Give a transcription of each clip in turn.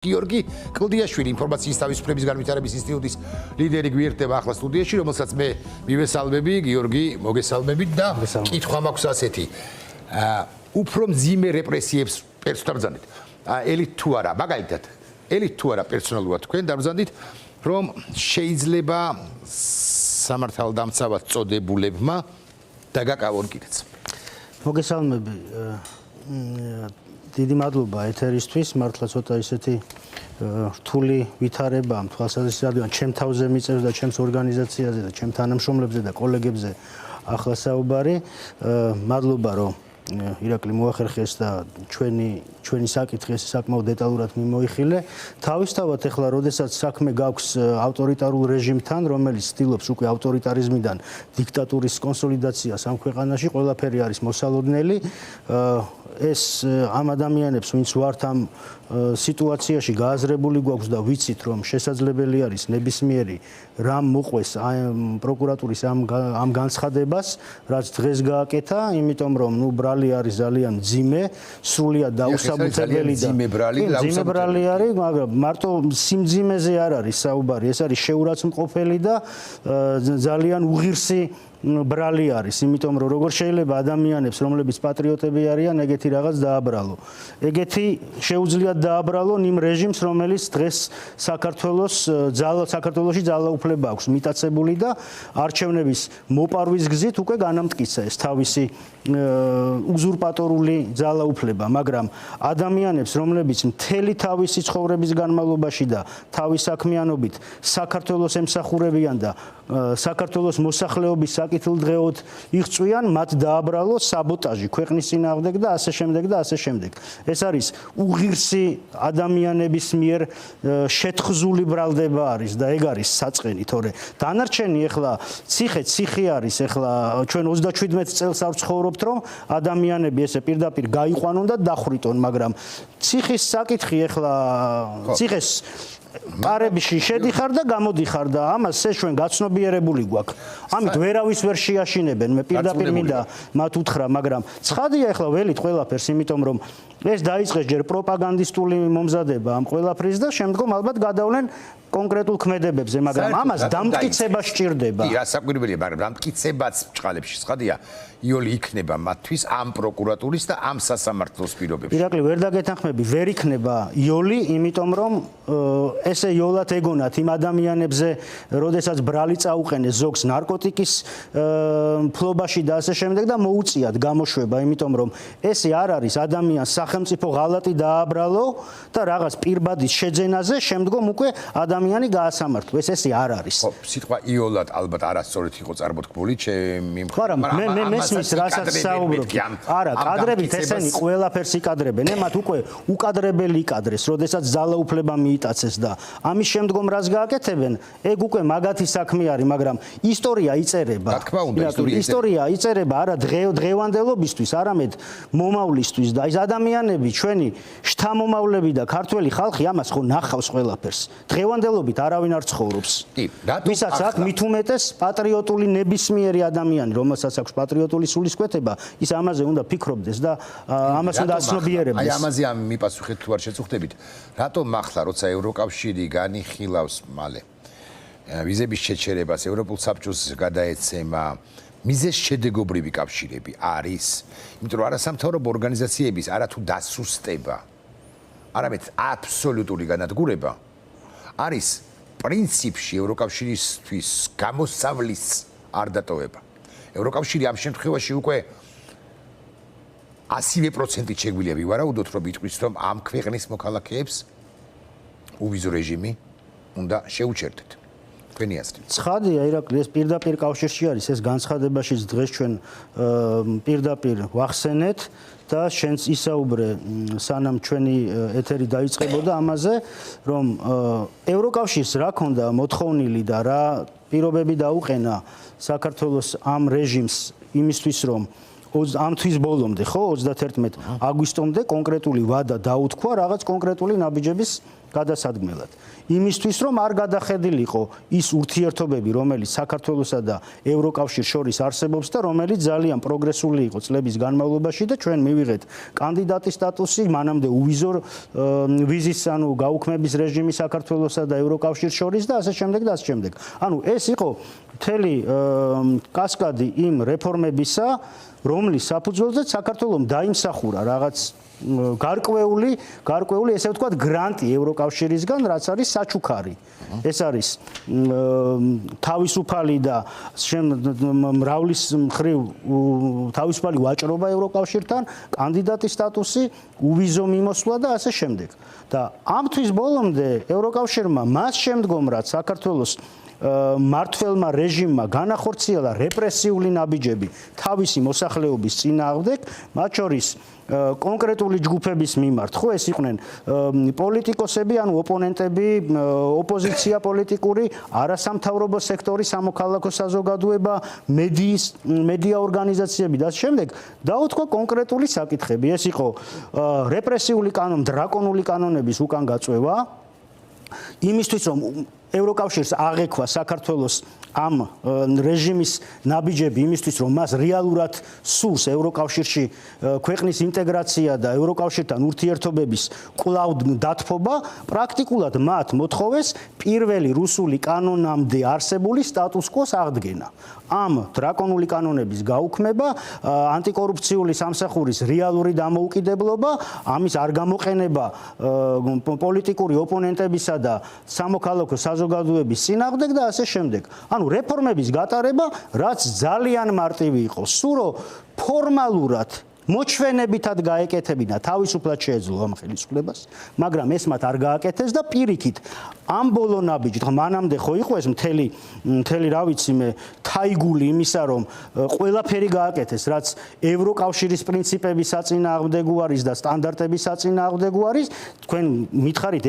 გიორგი კლდიაშვილი ინფორმაციის თავისუფლების განვითარების ინსტიტუტის ლიდერი გვერდება ახლა სტუდიაში, რომელსაც მე მივესალმები. გიორგი, მოგესალმებით და კითხვა მაქვს ასეთი. უფრო მძიმე რეპრესიებს პერსონალურად ელით თუ არა, მაგალითად, ელით თუ არა პერსონალურად თქვენ დაბრძანდით, რომ შეიძლება სამართალდამცავად წოდებულებმა დაგაკავონ კიდეც. მოგესალმები. დიდი მადლობა ეთერისთვის, მართლა ცოტა ისეთი რთული ვითარება ამ თვალსაზრისით, რადგან ჩემ თავზე მიწევს და ჩემს ორგანიზაციაზე და ჩემ თანამშრომლებზე და კოლეგებზე ახლა საუბარი. მადლობა რომ ირაკლი მოახერხეს და ჩვენი საკითხი ეს საკმაოდ დეტალურად მიმოიხილე. თავისთავად ახლა როდესაც საქმე გაქვს ავტორიტარულ რეჟიმთან, რომელიც ცდილობს უკვე ავტორიტარიზმიდან დიქტატურის კონსოლიდაციას ამ ქვეყანაში, ყველაფერი არის მოსალოდნელი. ეს ამ ადამიანებს, ვინც ვართ ამ სიტუაციაში გააზრებული გვაქვს და ვიცით, რომ შესაძლებელი არის ნებისმიერი რამ მოყვეს პროკურატურის ამ განცხადებას, რაც დღეს გააკეთა, იმიტომ რომ ბრალი არის ძალიან მძიმე, სრულიად დაუსაბუთებელი და მძიმე ბრალი არის, მაგრამ მარტო სიმძიმეზე არ არის საუბარი, ეს არის შეურაცხმყოფელი და ძალიან უღირსი ბრალი არის, იმიტომ რომ როგორ შეიძლება ადამიანებს, რომლებიც პატრიოტები არიან, ეგეთი რაღაც დააბრალო. ეგეთი შეუძლიათ დააბრალონ იმ რეჟიმს, რომელიც დღეს საქართველოში ძალაუფლება აქვს მიტაცებული და არჩევნების მოპარვის გზით უკვე განამტკიცა ეს თავისი უზურპატორული ძალაუფლება, მაგრამ ადამიანებს, რომლებიც მთელი თავისი ცხოვრების განმავლობაში და თავის საქმიანობით საქართველოს ემსახურებიან და საქართველოს მოსახლეობის საკითხილდღეოდ იღწვიან, მათ დააბრალო საბოტაჟი ქვეყნის წინააღმდეგ და ასე შემდეგ და ასე შემდეგ. ეს არის უღირსი ადამიანების მიერ შეთხზული ბრალდება არის და ეგ არის საწყენი, თორე დანარჩენი ახლა ციხე არის, ახლა ჩვენ 37 წელს არ ვცხოვრობთ, რომ ადამიანები ესე პირდაპირ გაიყვანონ და დახრიტონ, მაგრამ ციხის საკითხი ახლა ციხეს პარებში შედიხარ და გამოდიხარ და ამას ეს ჩვენ გაცნობიერებული გვაქვს. ამით ვერავის ვერ შეაშინებენ, მე პირდაპირ მინდა მათ უთხრა, მაგრამ ცხადია ახლა ველით ყველაფერს, იმიტომ რომ ეს დაიწყეს ჯერ პროპაგანდისტული მომზადება ამ ყველაფრის და შემდგომ ალბათ გადავლენ კონკრეტულ ქმედებებზე, მაგრამ ამას დამტკიცება სჭირდება. კი, რა საკვირველია, მაგრამ დამტკიცებაც ბრალებში ცხადია, იოლი იქნება მათთვის ამ პროკურატურის და ამ სასამართლოს პირობებში. ირაკლი, ვერ დაგეთანხმები, ვერ იქნება იოლი, იმიტომ რომ ესე იოლად ეგონათ იმ ადამიანებზე, როდესაც ბრალი წაუყენეს ზოგს ნარკოტიკის ფლობაში და ასე შემდეგ და მოუწიათ გამოშვება, იმიტომ რომ ესე არ არის ადამიანს სახელმწიფო ღალატი დააბრალო და რაღაც პირბადის შეძენაზე შემდგომ უკვე ადამიანი გაასამართლო. ესე არ არის. ხო, სიტყვა იოლად ალბათ არასწორად იყო წარმოთქმული, ჩემი მაგრამ მე მესმის რასაც საუბრობ. არა, კადრებით ესენი ყველაფერს იკადრებენ. მათ უკვე უკადრებელი იკადრეს, როდესაც ძალაუფლება მიიტაცეს და ამის შემდგომ რას გააკეთებენ, ეგ უკვე მაგათი საქმე არის, მაგრამ ისტორია იწერება. რა თქმა უნდა, ისტორია იწერება არა დღევანდელობისთვის, არამედ მომავლისთვის და ეს ადამიანები, ჩვენი შთამომავლები და ქართველი ხალხი ამას ხო ნახავს ყველაფერს. დღევანდელობით არავინ არ ცხოვრობს. კი, ვისაც აქვს მით უმეტეს პატრიოტული ნებისმიერი ადამიანი, რომელსაც აქვს პატრიოტული სულისკვეთება, ის ამაზე უნდა ფიქრობდეს და ამას უნდა აცნობიერებდეს. აი ამაზე მიპასუხეთ თუ არ შეწუხდებით. რატომ ახლა, როცა ევროკავშირი განიხილავს მალე ვიზების შეჩერებას, ევროპულ საბჭოს გადაეცემა მიზეზშედეგობრივი კავშირები არის, იმიტომ რომ არასამთავრობო ორგანიზაციების არათუ დასუსტება, არამედ აბსოლუტური განადგურება არის პრინციპში ევროკავშირისთვის გამოსავლის არ დატოვება. ევროკავშირი ამ შემთხვევაში უკვე 100% შეგვიძლია ვივარაუდოთ, რომ იტყვის, რომ ამ ქვეყნის მოქალაქეებს უვიზო რეჟიმი უნდა შეუჩერდეთ. თქვენი აზრით. ცხადია, ირაკლი, ეს პირდაპირ კავშირში არის, ეს განცხადებაშიც დღეს ჩვენ პირდაპირ ვახსენეთ და შენც ისაუბრე სანამ ჩვენი ეთერი დაიწყებოდა ამაზე, რომ ევროკავშირს რა ქონდა მოთხოვნილი და რა პირობები დაუყენა საქართველოს ამ რეჟიმს იმისთვის, რომ ამ თვის ბოლომდე, ხო, 31 აგვისტომდე კონკრეტული ვადა დაუთქვა რაღაც კონკრეტული ნაბიჯების გადასადგმელად. იმისთვის რომ არ გადახედილიყო ის ურთიერთობები, რომელიც საქართველოსა და ევროკავშირს შორის არსებობს და რომელიც ძალიან პროგრესული იყო წლების განმავლობაში და ჩვენ მივიღეთ კანდიდატის სტატუსი, მანამდე უვიზო ვიზის გაუქმების რეჟიმი საქართველოსა და ევროკავშირს შორის და ასე შემდეგ და ასე შემდეგ. ანუ ეს იყო მთელი კასკადი იმ რეფორმებისა, რომლის საფუძველზეც საქართველოს დაიმსახურა რაღაც გარკვეული ესე ვთქვათ გრანტი ევროკავშირისგან, რაც არის საჩუქარი. ეს არის თავისუფალი და მრავლის მხრივ თავისუფალი ვაჭრობა ევროკავშირთან, კანდიდატის სტატუსი, უვიზო მიმოსვლა და ასე შემდეგ. და ამ თვის ბოლომდე ევროკავშირმა მას შემდგომ რაც საქართველოს მართლმა რეჟიმმა განახორციელა რეპრესიული ნაბიჯები თავისი მოსახლეობის წინააღმდეგ, მათ შორის კონკრეტული ჯგუფების მიმართ, ხო ეს იყვნენ პოლიტიკოსები, ანუ ოპონენტები, ოპოზიცია პოლიტიკური, არასამთავრობო სექტორი, სამოქალაქო საზოგადოება, მედია ორგანიზაციები და ასე შემდეგ, დაუთქვა კონკრეტული საკითხები. ეს იყო რეპრესიული კანონი, დრაკონული კანონების უკან გაწვევა, იმისთვის რომ ევროკავშირს აღექვა საქართველოს ამ რეჟიმის ნაბიჯები იმისთვის რომ მას რეალურად სურს ევროკავშირში ქვეყნის ინტეგრაცია და ევროკავშირთან ურთიერთობების კვლავ დათბობა, პრაქტიკულად მათ მოთხოვეს პირველი რუსული კანონამდე არსებული სტატუს-კვოს აღდგენა. ამ დრაკონული კანონების გაუქმება, ანტიკორუფციული სამსახურის რეალური დამოუკიდებლობა, ამის არ გამოყენება პოლიტიკური ოპონენტებისა და სამოქალაქო საზოგადოების წინააღმდეგ და ასე შემდეგ. ანუ რეფორმების გატარება, რაც ძალიან მარტივი იყო, სურო ფორმალურად მოჩვენებითად გაეკეთებინა, თავისუფლად შეეძლო ამ ხელისუფლებას, მაგრამ ეს მათ არ გააკეთეს და პირიქით ამ ბოლო ნაბიჯით, მანამდე ხო იყო ეს მთელი რა ვიცი მე, თაიგული იმისა, რომ ყველაფერი გააკეთეს, რაც ევროკავშირის პრინციპების საწინააღმდეგო არის და სტანდარტების საწინააღმდეგო არის, თქვენ მითხარით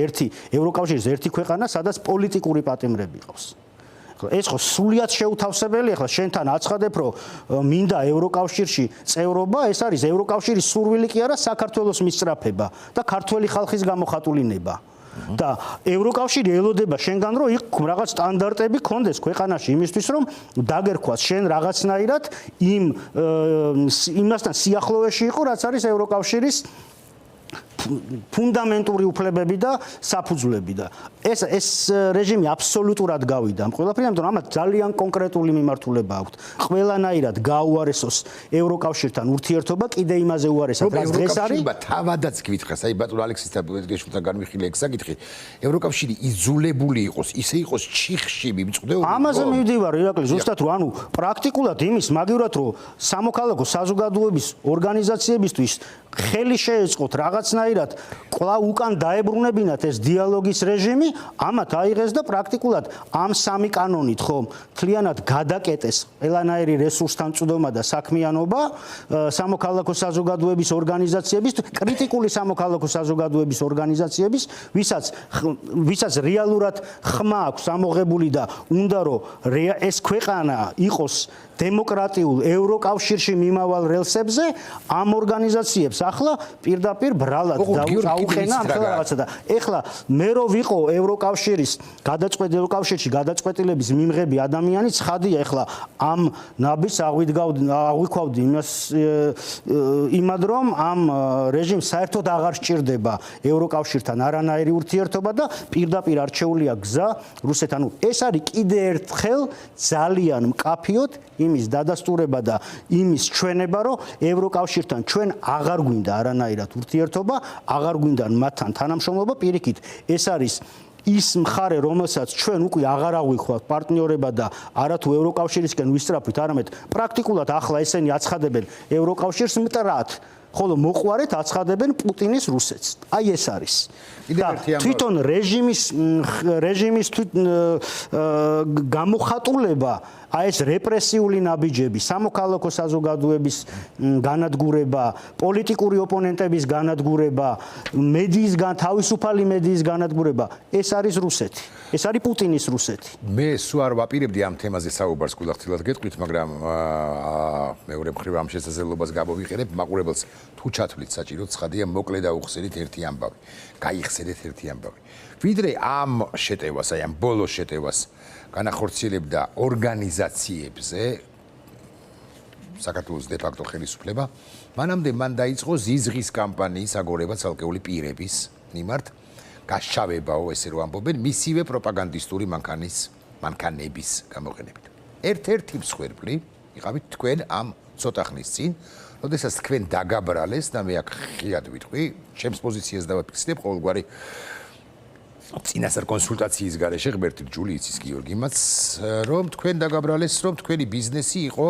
ევროკავშირის ერთი ქვეყანა, სადაც პოლიტიკური პატიმრები ყავს. ეს ხო სულიად შეუთავსებელია, ახლა შენთან აცხადებ, რომ მინდა ევროკავშირში წევრობა, ეს არის ევროკავშირის სურვილი კი არა, საქართველოს მისწრაფება და ქართველი ხალხის გამოხატულინება. და ევროკავშირი ელოდება შენგან, რომ იქ რაღაც სტანდარტები ქონდეს ქვეყანაში იმისთვის, რომ დაგერქვას შენ რაღაცნაირად იმასთან სიახლოვეში იყო, რაც არის ევროკავშირის ფუნდამენტური უფლებები და საფუძვლები და ეს რეჟიმი აბსოლუტურად გავიდა ამ ყველაფერს, ამიტომ ამათ ძალიან კონკრეტული მიმართულება აქვს. ყველანაირად გაუარესოს ევროკავშირთან ურთიერთობა, კიდე იმაზე უარესად, რაც დღეს არის. თავადაც გვითხრას, აი ბატონ ალექსის გეშუთან განვიხილე ეგ საკითხი. ევროკავშირი იძულებული იყოს, ისე იყოს ჩიხში მიმწყდეობა. ამაზე მივდივარ, ირაკლი, ზუსტად რომ ანუ პრაქტიკულად იმის მაგივრად რომ სამოქალაქო საზოგადოების ორგანიზაციებისთვის ხელი შეეწყოთ რაღაცნაირად კვლავ უკან დაებრუნებინათ ეს დიალოგის რეჟიმი, ამათ აიღეს და პრაქტიკულად ამ სამი კანონით ხომ მთლიანად გადაკეტეს ყველანაირი რესურსთან წვდომა და საქმიანობა სამოქალაქო საზოგადოების ორგანიზაციების, კრიტიკული სამოქალაქო საზოგადოების ორგანიზაციების, ვისაც რეალურად ხმა აქვს ამოღებული და უნდა რომ ეს ქვეყანა იყოს დემოკრატიულ ევროკავშირში მიმავალ რელსებზე, ამ ორგანიზაციებს ახლა პირდაპირ ბრალად დაუყენა ამ რაღაცა და ეხლა მე რო ვიყო ევროკავშირში გადაწყვეტილების მიმღები ადამიანი, ცხადია ეხლა ამ ნაბიჯს აღვიქვავდი იმად რომ ამ რეჟიმს საერთოდ აღარ სჭირდება ევროკავშირთან არანაირი ურთიერთობა და პირდაპირ არჩეულია გზა რუსეთთან. ანუ ეს არის კიდე ერთხელ ძალიან მკაფიოდ იმის დადასტურება და იმის ჩვენება, რომ ევროკავშირთან ჩვენ აღარ გვინდა არანაირად ურთიერთობა, აღარ გვინდა მათთან თანამშრომლობა, პირიქით ეს არის ის მხარე, რომელსაც ჩვენ უკვე აღარ აღვიქვავთ პარტნიორება და არათუ ევროკავშირისკენ ვისწრაფვით, არამედ პრაქტიკულად ახლა ესენი აცხადებენ ევროკავშირს მტრად, ხოლო მოყვარეთ აცხადებენ პუტინის რუსეთს. აი ეს არის. და თვითონ რეჟიმის გამოხატულება, აი ეს რეპრესიული ნაბიჯები, სამოქალაქო საზოგადოების განადგურება, პოლიტიკური ოპონენტების განადგურება, თავისუფალი მედიის განადგურება, ეს არის რუსეთი. ეს არის პუტინის რუსეთი. მე სულ არ ვაპირებდი ამ თემაზე საუბარს, კულახtildeლად გეტყვით, მაგრამ მეორე მხრივ ამ შესაძლებლობას გამოვიყენებ, მაყურებელს თუ ჩათვლით საჭირო ცხადია მოკლე და უხსენით ერთი ამბავი. გაიხსენეთ ერთი ამბავი. ვიდრე ამ შეტევას, აი ამ ბოლოს შეტევას განახორციელებდა ორგანიზაციებზე საქართველოს დე ფაქტო ხელისუფლება, მანამდე მან დაიწყო ზიზღის კამპანიის აგორება ცალკეული პირების მიმართ, გაშავებაო ესე რომ ამბობენ, მისივე პროპაგანდისტური მანქანების გამოყენებით. ერთ-ერთი მსხვერპლი იყავით თქვენ ამ ცოტა ხნის წინ, როდესაც თქვენ დაგაბრალეს და მე აქ ხიად ვიტყვი, ჩემს პოზიციას დავაფიქსირებ ყოველგვარი წინასწარ კონსულტაციის გარეშე ღმერთი ჯული იცის გიორგიმაც, რომ თქვენ დაგაბრალეს, რომ თქვენი ბიზნესი იყო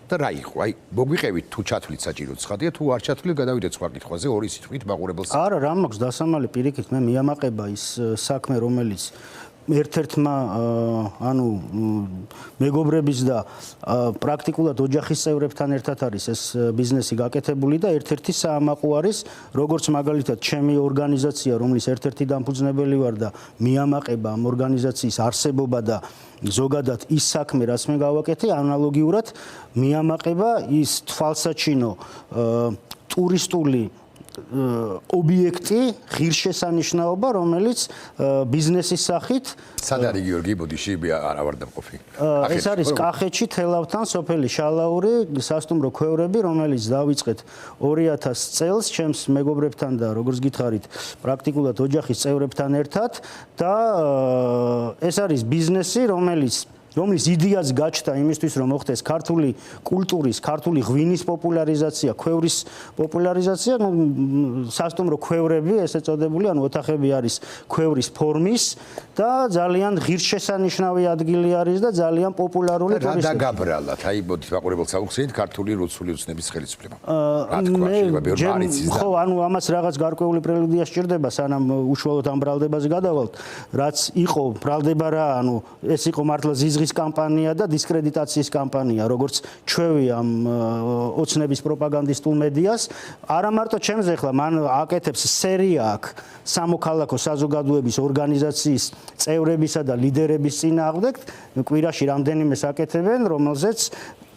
და რა იყო? აი, მოგვიყევით თუ ჩათვლით საჭირო ცხადია, თუ არ ჩათვლით, გადავიდეთ სხვა კითხვაზე, ორი სიტყვით მაყურებელს. არა, რა მაქვს დასამალი პირიქით, მე მიამაყება ის საქმე, რომელიც ერთ-ერთმა ანუ მეგობრების და პრაქტიკულად ოჯახის წევრებთან ერთად არის ეს ბიზნესი გაკეთებული და ერთ-ერთი საამაყო არის, როგორც მაგალითად ჩემი ორგანიზაცია, რომლის ერთ-ერთი დამფუძნებელი ვარ და მიამაყება ამ ორგანიზაციის არსებობა და ზოგადად ის საქმე, რაც მე გავაკეთე, ანალოგიურად მიამაყება ის თვალსაჩინო ტურისტული ობიექტი, ღირსშესანიშნაობა, რომელიც ბიზნესის სახით სად არის გიორგი ბოდიში არა ვარ დამყოფი. ეს არის კახეთში თელავთან სოფელი შალაური სასტუმრო ქვევრები, რომელიც დავიწყეთ 2000 წელს ჩემს მეგობრებთან და როგორც გითხარით, პრაქტიკულად ოჯახის წევრებთან ერთად და ეს არის ბიზნესი, რომლის იდეაც გაჩნდა იმისთვის, რომ მოხდეს ქართული კულტურის, ქართული ღვინის პოპულარიზაცია, ქვევრის პოპულარიზაცია, სასტუმრო ქვევრები, ესე წოდებული, ანუ ოთახები არის ქვევრის ფორმის და ძალიან ღირსშესანიშნავი ადგილი არის და ძალიან პოპულარული ტურისტები. რა დაგაბრალათ? აი, მოდით მაყურებელს აუხსენით ქართული რუსული ოცნების ხელისუფლება. რა თქვა, შეიძლება ბევრი არ იცის და ხო, ანუ ამას რაღაც გარკვეული პრელუდია სჭირდება, სანამ უშუალოდ ამ ბრალდებას გადავალთ, რაც იყო ბრალდება რა, ანუ ეს იყო მართლა ზიზღის კამპანია და დისკრედიტაციის კამპანია, როგორც ჩვევი ამ ოცნების პროპაგანდისტულ მედიას. არა მარტო ჩემზე, ახლა მან აკეთებს სერია აქ სამოქალაქო საზოგადოების ორგანიზაციის წევრებისა და ლიდერების წინააღმდეგ, კვირაში რამდენიმეს აკეთებენ, რომელზეც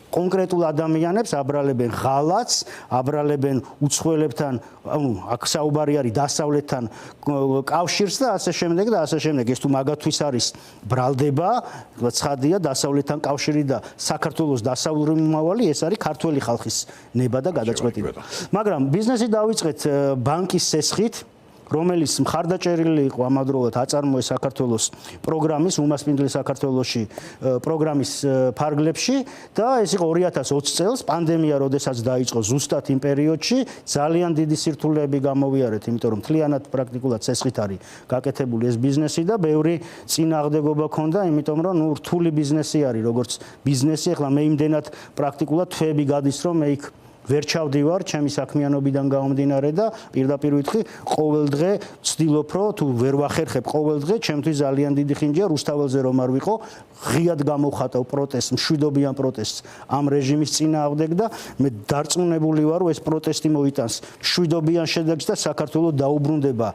კონკრეტულ ადამიანებს აბრალებენ ღალატს, აბრალებენ უცხოელებთან, ანუ აქ საუბარი არის დასავლეთთან კავშირს და ასე შემდეგ და ასე შემდეგ. ეს თუ მაგათვის არის ბრალდება, ცხადია დასავლეთთან კავშირი და საქართველოს დასავლური მომავალი, ეს არის ქართველი ხალხის ნება და გადაწყვეტილება. მაგრამ ბიზნესი დავიწყეთ ბანკის სესხით, რომელიც მხარდაჭერილი იყო ამავდროულად აწარმოეს საქართველოს პროგრამის უმასპინძელი საქართველოში პროგრამის ფარგლებში და ეს იყო 2020 წელს პანდემია როდესაც დაიწყო ზუსტად იმ პერიოდში ძალიან დიდი სირთულეები გამოვიარეთ, იმიტომ რომ მთლიანად პრაქტიკულად სესხით არის გაკეთებული ეს ბიზნესი და ბევრი წინააღმდეგობა ქონდა, იმიტომ რომ რთული ბიზნესი არის, როგორც ბიზნესი, ახლა მე იმდენად პრაქტიკულად თვეები გადის, რომ მე იქ ვერ ჩავდივარ ჩემი საქმიანობიდან გამომდინარე და პირდაპირ ვიტყვი, ყოველ დღე ვცდილობ, რომ თუ ვერ ვახერხებ ყოველ დღე, ჩემთვის ძალიან დიდი ხინჯია რუსთაველზე რომ არ ვიყო, ღიად გამოვხატავ პროტესტს, მშვიდობიან პროტესტს ამ რეჟიმის წინააღმდეგ და მე დარწმუნებული ვარ, რომ ეს პროტესტი მოიტანს მშვიდობიან შედეგს და საქართველოს დაუბრუნდება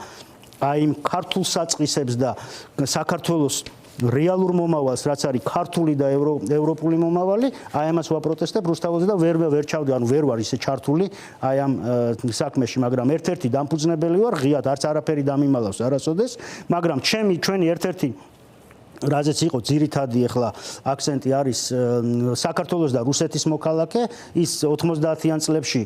აი იმ ქართულ საწყისებს და საქართველოს რეალურ მომავალს, რაც არის ქართული და ევროპული მომავალი, აი ამას ვაპროტესტებ რუსთაველზე და ვერ ჩავდი, ანუ ვერ ვარ ისე ჩართული აი ამ საქმეში, მაგრამ ერთ-ერთი დამფუძნებელი ვარ, ღიად არც არაფერი დამიმალავს არასოდეს, მაგრამ ჩვენი ერთ-ერთი რაზეც იყო ძირითადი ახლა აქცენტი არის საქართველოს და რუსეთის მოქალაქე, ის 90-იან წლებში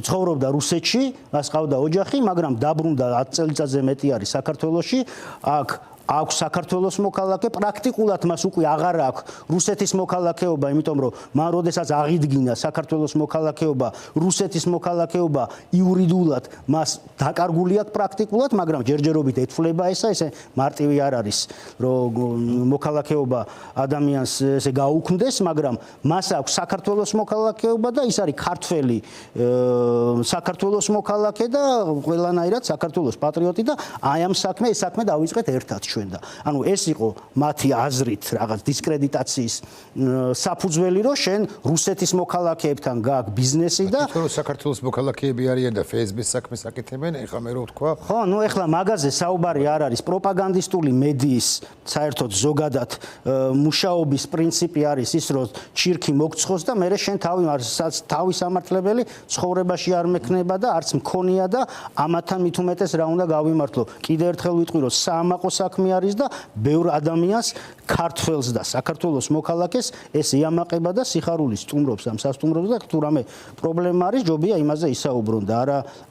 ცხოვრობდა რუსეთში, მას ყავდა ოჯახი, მაგრამ დაბრუნდა 10 წელიწადზე მეტი არის საქართველოში, აქ აქვს საქართველოს მოქალაქე, პრაქტიკულად მას უკვე აღარ აქვს რუსეთის მოქალაქეობა, იმიტომ რომ მან როდესაც აღიდგინა საქართველოს მოქალაქეობა, რუსეთის მოქალაქეობა იურიდულად მას დაკარგული აქვს პრაქტიკულად, მაგრამ ჯერჯერობით ეთვლება ესე მარტივი არ არის, რომ მოქალაქეობა ადამიანს ესე გაუქმდეს, მაგრამ მას აქვს საქართველოს მოქალაქეობა და ის არის ქართველი საქართველოს მოქალაქე და ყველანაირად საქართველოს პატრიოტი და აი ამ საქმე დავიწყეთ ერთად. ჩვენ და ანუ ეს იყო მათი აზრით რაღაც დისკრედიტაციის საფუძველი რომ შენ რუსეთის მოქალაქეებთან გააქვს ბიზნესი და თორე საქართველოს მოქალაქეები არიან და ფსბ-ს საქმეს აკეთებენ ეხლა მე რო ვთქვა ხო ნუ ეხლა მაგაზე საუბარი არ არის პროპაგანდისტული მედიის საერთოდ ზოგადად მუშაობის პრინციპი არის ის რომ ჩირქი მოგცხოს და მე შენ თავის სამართლებელი ცხოვრებაში არ მექნება და არც მქონია და ამათან მით უმეტეს რა უნდა გავიმართლო კიდევ ერთხელ ვიტყვი რომ საამაყო საქმე არის და ბევრ ადამიანს ქართველს და საქართველოს მოქალაქეს ეს იამაყება და სიხარულის სტუმრობს ამ სასტუმროს და თუ რამე პრობლემა არის ჯობია იმაზე ისაუბრონ და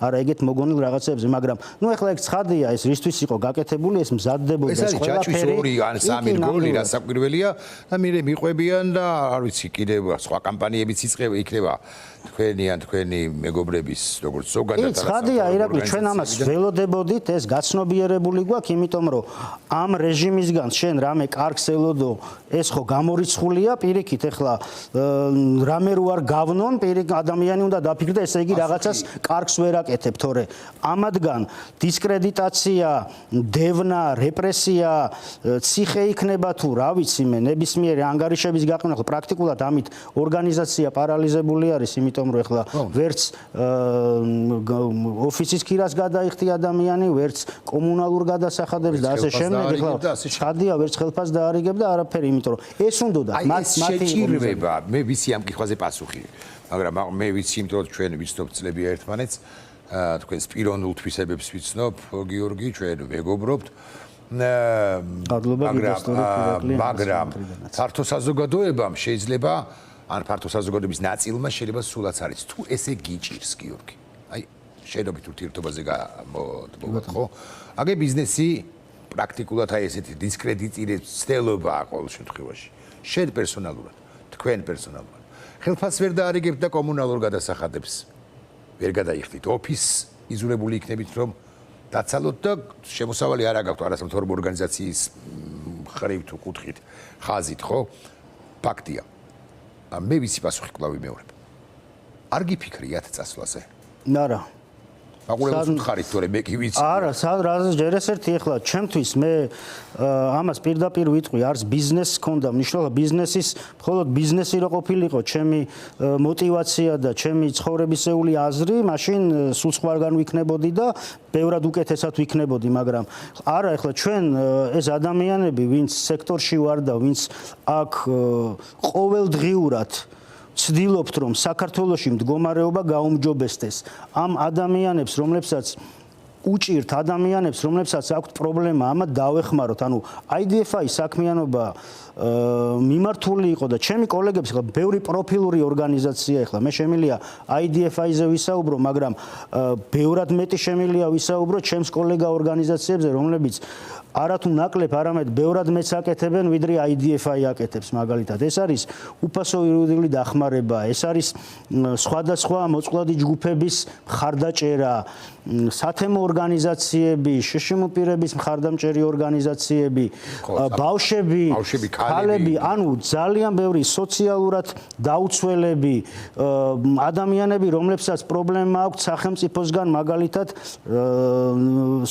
არა ეგეთ მოგონილ რაღაცებზე მაგრამ ნუ ეხლა ეგ ცხადია ეს რისთვის იყო გაკეთებული ეს მზადდებოდა ეს ჩაჭვის 2 ან 3 რგოლი რასაკვირველია და მერე მიყვებიან და არ ვიცი კიდევ სხვა კამპანიებიც იქნება თქვენი მეგობრების როგორც ზოგადად ცხადია ირაკლი ჩვენ ამას ველოდებოდით ეს გაცნობიერებული გვაქვს იმიტომ რომ ამ რეჟიმისგან შენ რამე კარგს ელოდო ეს ხო გამორიცხულია პირიქით ეხლა რამე რო არ გავნონ პირიქით ადამიანი უნდა დაფიქრდა ესე იგი რაღაცას კარგს ვერ აკეთებ თორე ამადგან დისკრედიტაცია დევნა რეპრესია ციხე იქნება თუ რა ვიცი მე ნებისმიერი ანგარიშების გაყიდვა ხო პრაქტიკულად ამით ორგანიზაცია პარალიზებული არის იმიტომ რომ ეხლა ვერც ოფისის ქირას გადაიხდი ადამიანი ვერც კომუნალურ გადასახადებს და ასე შემდეგ ეხლა შადია ვერც ხელფას დაარიგებ და არაფერი იმიტომ რომ ეს უნდოდა მათი შეჭირვება მე ვიცი ამ კითხვაზე პასუხი მაგრამ მე ვიცი იმიტომ რომ ჩვენ ვიცნობ წლები ერთმანეთს თქვენს პიროვნულ თვისებებს ვიცნობ გიორგი ჩვენ მეგობრობთ მაგრამ ფართო საზოგადოებამ შეიძლება ან ფართო საზოგადოების ნაწილმა შეიძლება სულაც არის თუ ესე გიჭირს გიორგი აი შედობით ურთიერთობაზე გამოდმოთ ხო აგე ბიზნესი პრაქტიკულად აი ესეთი დისკრედიტირების ცდელობაა ყოველ შემთხვევაში შენ პერსონალურად თქვენ პერსონალურად ხელფასს ვერ დაარიგებთ და კომუნალურ გადასახადებს ვერ გადაიხდით ოფის იზოლებული იქნებით რომ დაცალოთ და შემოსავალი არ აგაქვთ არასამთავრობო ორგანიზაციის ხრივ თუ კუთხით ხაზით ხო ფაქტია მე ვიცი პასუხი კვლავ ვიმეორებ არ გიფიქრიათ წასვლაზე არა აყურებელს უთხარით თორე მე კი ვიცი არა რაზეც ჯერ ეს ერთი ახლა ჩემთვის მე ამას პირდაპირ ვიტყვი არც ბიზნესს ქონდა მნიშვნელობა ბიზნესის მხოლოდ ბიზნესი რო ყოფილიყო ჩემი мотиваცია და ჩემი ცხოვრებისეული აზრი მაშინ სულ სხვაგან ვიქნებოდი და ბევრად უკეთესად ვიქნებოდი მაგრამ არა ახლა ჩვენ ეს ადამიანები ვინც სექტორში ვარ და ვინც აქ ყოველდღიურად ვცდილობთ რომ საქართველოში მდგომარეობა გაუმჯობესდეს ამ ადამიანებს რომლებსაც უჭირთ ადამიანებს რომლებსაც აქვთ პრობლემა ამათ დავეხმაროთ ანუ IDFI საქმიანობა მიმართული იყო და ჩემი კოლეგებს ხა ბევრი პროფილური ორგანიზაცია ეხლა მე შემილია IDFI-ზე ვისაუბრო მაგრამ ბევრად მეტი შემილია ვისაუბრო ჩემს კოლეგა ორგანიზაციებზე რომლებიც არათუ ნაკლებ არამედ ბევრად მეც აკეთებენ ვიდრე IDFI აკეთებს მაგალითად ეს არის უფასო იურიდიული დახმარება ეს არის სხვადასხვა მოწყვლადი ჯგუფების მხარდაჭერა სათემო ორგანიზაციები შეშემოპირების მხარდამჭერი ორგანიზაციები ბავშვები ქალები ანუ ძალიან ბევრი სოციალურად დაუცველები ადამიანები რომლებსაც პრობლემა აქვს სახელმწიფოსგან მაგალითად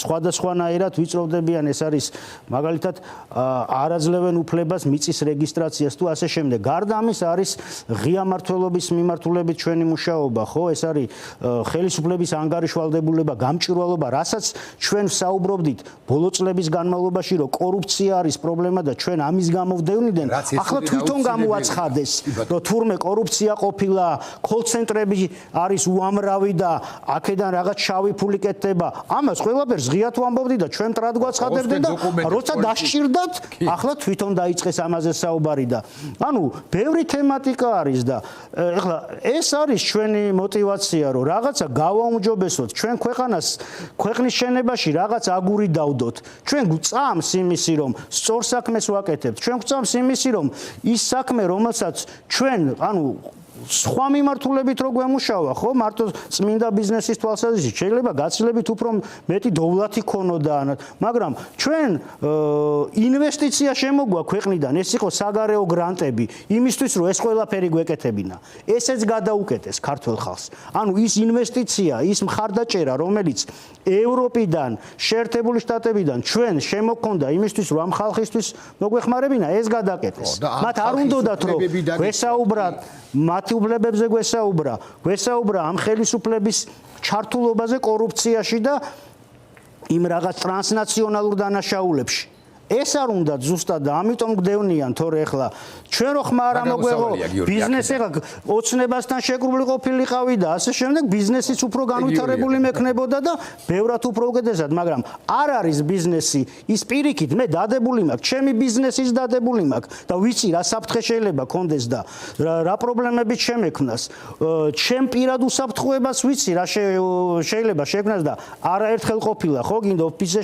სხვადასხვანაირად ვიწროვდებიან ეს არის მაგალითად არაძლევენ უფლებას მიწის რეგისტრაციას თუ ასე შემდეგ. გარდა ამის არის ღია მმართველობის მიმართულებით ჩვენი მუშაობა, ხო? ეს არის ხელისუფლების ანგარიშვალდებულება, გამჭვირვალობა, რასაც ჩვენ საუბრობდით ბოლო წლების განმავლობაში, რომ კორუფცია არის პრობლემა და ჩვენ ამის გამო ვდევნიდან, ახლა თვითონ გამოაცხადეს, რომ თურმე კორუფცია ყოფილა, კოლ-ცენტრები არის უამრავი და აქედან რაღაც შავი ფული კეთდება. ამას ყველაფერს ღიად ვამბობდი და ჩვენ ტრად გვაცხადებდნენ და როცა დასჭირდათ, ახლა თვითონ დაიწყეს ამაზე საუბარი და ანუ ბევრი თემატიკა არის და ეხლა ეს არის ჩვენი мотиваცია, რომ რაღაცა გავაუმჯობესოთ, ჩვენ ქვეყნის შენებაში რაღაც აგური დავდოთ. ჩვენ გვწამს იმისი, რომ სწორ საქმეს ვაკეთებთ. ჩვენ გვწამს იმისი, რომ ის საქმე, რომელსაც ჩვენ, ანუ სხვა მიმართულებით რო გვემუშავა, ხო, მარტო წმინდა ბიზნესის თვალსაზრისით შეიძლება გაცილებით უფრო მეტი დოვლათი ქონოდა, მაგრამ ჩვენ ინვესტიცია შემოგვა ქვეყნიდან, ეს იყო საგარეო გრანტები, იმისთვის რომ ეს ყველაფერი გვეკეთებინა. ესეც გადაუკეთეს ქართულ ხალხს. ანუ ის ინვესტიცია, ის მხარდაჭერა, რომელიც ევროპიდან, შეერთებული შტატებიდან ჩვენ შემოქონდა იმისთვის რომ ამ ხალხისთვის მოგვეხმარებინა, ეს გადაკეთეს. მათ არ უნდათ რომ გვესაუბრათ მათი უფლებებზე გვესაუბრა ამ ხელისუფლების ჩართულობაზე კორუფციაში და იმ რაღაც ტრანსნაციონალურ დანაშაულებში. ეს არ უნდა ზუსტად და ამიტომ გდევნიან თორე ახლა ჩვენ რო ხმა არ მოგვეღო ბიზნესი ახლა ოცნებასთან შეგრული ყოფილიყავი და ასე შემდეგ ბიზნესიც უფრო განვითარებული მექნებოდა და ბევრად უფრო უკეთესად, მაგრამ არ არის ბიზნესი ის პირიქით მე დადებული მაქვს, ჩემი ბიზნესის დადებული მაქვს და ვიცი რა საფრთხე შეიძლება კონდეს და რა პრობლემებით შემექმნას. ჩემ პირად უსაფრთხოებას ვიცი რა შეიძლება შექმნას და არაერთხელ ყოფილა ხო გინდა ოფისზე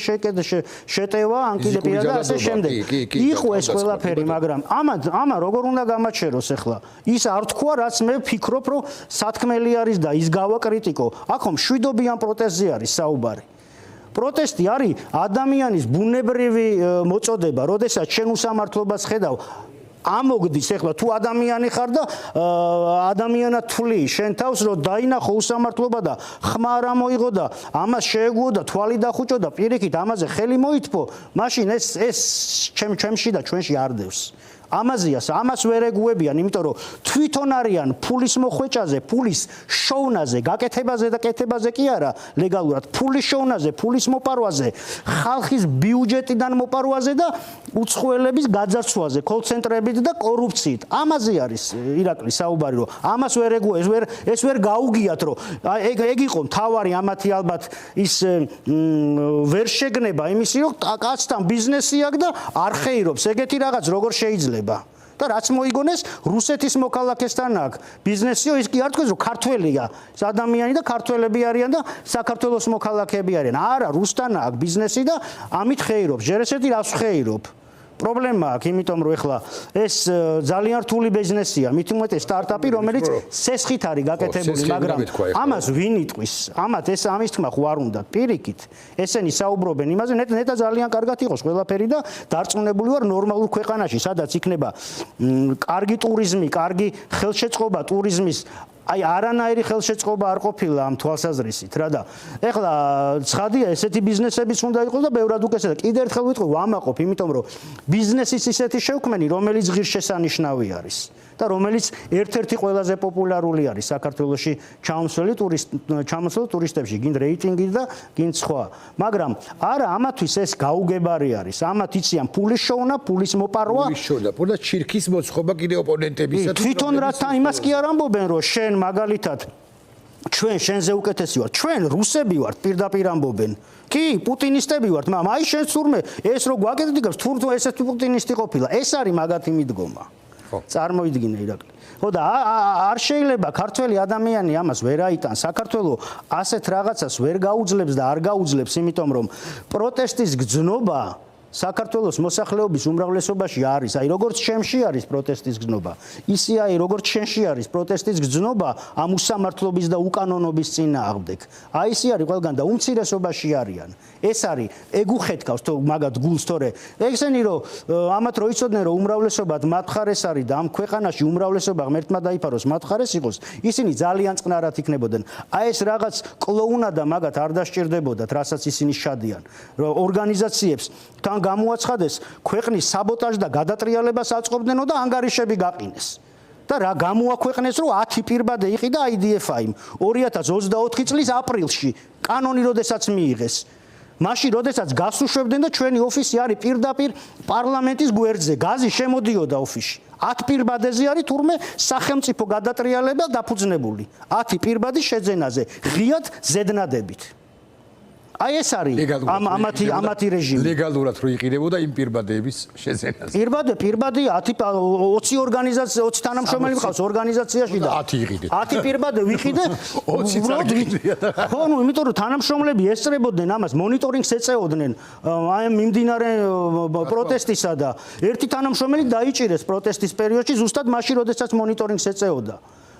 შეტევა ან კიდე პირადად ასე შემდეგ. იყო ეს ყველაფერი, მაგრამ ამა როგორ უნდა გამაჩეროს ახლა? ის არ თქვა, რაც მე ვფიქრობ, რომ სათქმელი არის და ის გავაკრიტიკო. აქ მშვიდობიან პროტესტზე არის საუბარი. პროტესტი არის ადამიანის ბუნებრივი მოწოდება, როდესაც შენ უსამართლობას ხედავ ამოგდის ახლა თუ ადამიანი ხარ და ადამიანად თვლი შენ თავს რომ დაინახო უსამართლობა და ხმა არ მოიღო და ამას შეეგუო და თვალი დახუჭო და პირიქით ამაზე ხელი მოითფო, მაშინ ეს ჩემში და ჩვენში არ დევს. ამას ვერ ეგუებიან, იმიტომ რომ თვითონ არიან ფულის მოხვეჭაზე, ფულის შოვნაზე, გაკეთებაზე და კეთებაზე კი არა ლეგალურად, ფულის შოვნაზე, ფულის მოპარვაზე, ხალხის ბიუჯეტიდან მოპარვაზე და უცხოელების გაძარცვაზე, კოლცენტრებით და კორუფციით. ამაზე არის ირაკლი საუბარი, რომ ამას ვერ ეგუა, ეს ვერ გაუგიათ, რომ ეგ იყო მთავარი ამათი ალბათ ის ვერ შეგნება იმისი, რომ კაცთან ბიზნესი აქვს და არ ხეირობს ეგეთი რაღაც როგორ შეიძლება და რაც მოიგონეს რუსეთის მოქალაქესთან აქვს ბიზნესიო ის კი არ თქვენ რომ ქართველია ეს ადამიანი და ქართველები არიან და საქართველოს მოქალაქეები არიან არა რუსთან აქვს ბიზნესი და ამით ხეირობს ჯერ ესეთი რას ხეირობ პრობლემა აქვს იმიტომ რომ ეხლა ეს ძალიან რთული ბიზნესია მით უმეტეს სტარტაპი რომელიც სესხით არის გაკეთებული მაგრამ ამას ვინ იტყვის ამათ ეს ამის თქმა ხო არ უნდა პირიქით ესენი საუბრობენ იმაზე ნეტა ძალიან კარგად იყოს ყველაფერი და დარწმუნებული ვარ ნორმალურ ქვეყანაში სადაც იქნება კარგი ტურიზმი კარგი ხელშეწყობა ტურიზმის აი არანაირი ხელშეწყობა არ ყოფილა ამ თვალსაზრისით რა და ეხლა ცხადია ესეთი ბიზნესებიც უნდა იყოს და ბევრად უკეთესად კიდევ ერთხელ ვიტყვი ვამაყობ იმიტომ რომ ბიზნესის ისეთი შექმენი რომელიც ღირსშესანიშნავი არის და რომელიც ერთ-ერთი ყველაზე პოპულარული არის საქართველოში ჩამოსვლელი ტურისტებში გინ რეიტინგი და გინ სხვა მაგრამ არა ამათვის ეს გაუგებარი არის ამათ იციან ფულის შოვნა ფულის მოპარვა და ჩირქის მოწყობა კიდე ოპონენტებისათვის თვითონ რათა იმას კი არ ამბობენ რომ შენ მაგალითად ჩვენ შენზე უკეთესი ვართ ჩვენ რუსები ვართ პირდაპირ ამბობენ კი პუტინისტები ვართ მაგრამ აი შენ თურმე ეს რო გვაკეთებდი გავს თურმე ესეთი პუტინისტი ყოფილა ეს არის მაგათი მიდგომა წარმოიდგინე ირაკლი ხო და არ შეიძლება ქართველი ადამიანი ამას ვერ აიტანს საქართველოს ასეთ რაღაცას ვერ გაუძლებს და არ გაუძლებს იმიტომ რომ პროტესტის გზნობა საქართველოს მოსახლეობის უმრავლესობაში არის, აი როგორც ჩემში არის პროტესტის გზნობა, ისე აი როგორც შენში არის პროტესტის გზნობა ამ უსამართლობის და უკანონობის წინააღმდეგ. აი ისე არის ყველგან და უმცირესობაში არიან. ეს არის ეგ უხეთქავს თო მაგათ გულს თორე ეგსენი რომ ამათ რო იცოდნენ რომ უმრავლესობად მათ ხარეს არის და ამ ქვეყანაში უმრავლესობა ღმერთმა დაიფაროს მათ ხარეს იყოს, ისინი ძალიან წყნარად იქნებოდნენ. აი ეს რაღაც კლოუნა და მაგათ არ დასჭირდებოდათ, რასაც ისინი შადიან. რომ ორგანიზაციებს თან გამოაცხადეს ქვეყნის საბოტაჟს და გადატრიალებას აწყობდნენო და ანგარიშები გაყინეს. და რა გამოაქვეყნეს რომ 10 პირბადე იყიდა IDF-ი 2024 წლის აპრილში კანონი როდესაც მიიღეს. მაშინ როდესაც გასუშვებდნენ და ჩვენი ოფისი არის პირდაპირ პარლამენტის გვერდზე, გაზი შემოდიოდა ოფისში. 10 პირბადეზე არის თურმე სახელმწიფო გადატრიალება დაფუძნებული. 10 პირბადის შეძენაზე, ღიად ზედნადებით. აი ეს არის ამათი რეჟიმი. ლეგალურად რო იყიდებოდა იმ პირბადეების შეძენაზე. პირბადე 20 ორგანიზაცია 20 თანამშრომელი მყავს ორგანიზაციაში და 10 იყიდეთ. 10 პირბადე ვიყიდე 20 წაგიყიდია. ხო, ნუ იმიტომ რომ თანამშრომლები ესწრებოდნენ ამას, მონიტორინგს ეწეოდნენ აი მიმდინარე პროტესტისა და ერთი თანამშრომელი დაიჭირეს პროტესტის პერიოდში ზუსტად მაშინ, როდესაც მონიტორინგს ეწეოდა.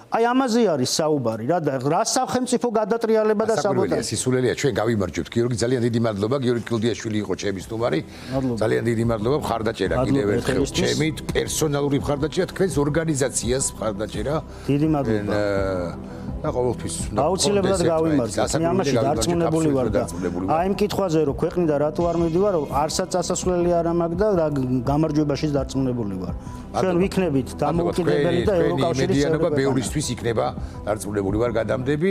აი ამაზე არის საუბარი რა სახელმწიფო გადატრიალება და საკურველია საბოტაჟი. სისულელია ჩვენ გავიმარჯვებთ გიორგი ძალიან დიდი მადლობა გიორგი კლდიაშვილი იყო ჩემი სტუმარი ძალიან დიდი მადლობა მხარდაჭერა კიდევ ერთხელ ჩემით პერსონალური მხარდაჭერა თქვენს ორგანიზაციას მხარდაჭერა დიდი მადლობა და ყოველთვის აუცილებლად გავიმარჯვებთ მე ამაში დარწმუნებული ვარ და აი იმ კითხვაზე რომ ქვეყნიდა რატო არ მივდივარ არცაც წასასვლელი არ მაქვს და გამარჯვებაშიც დარწმუნებული ვარ ჩვენ ვიქნებით დამოუკიდებელი და ევროკავშირის წევრები ბევრისთვის იქნება დარწმუნებული ვარ გადამდები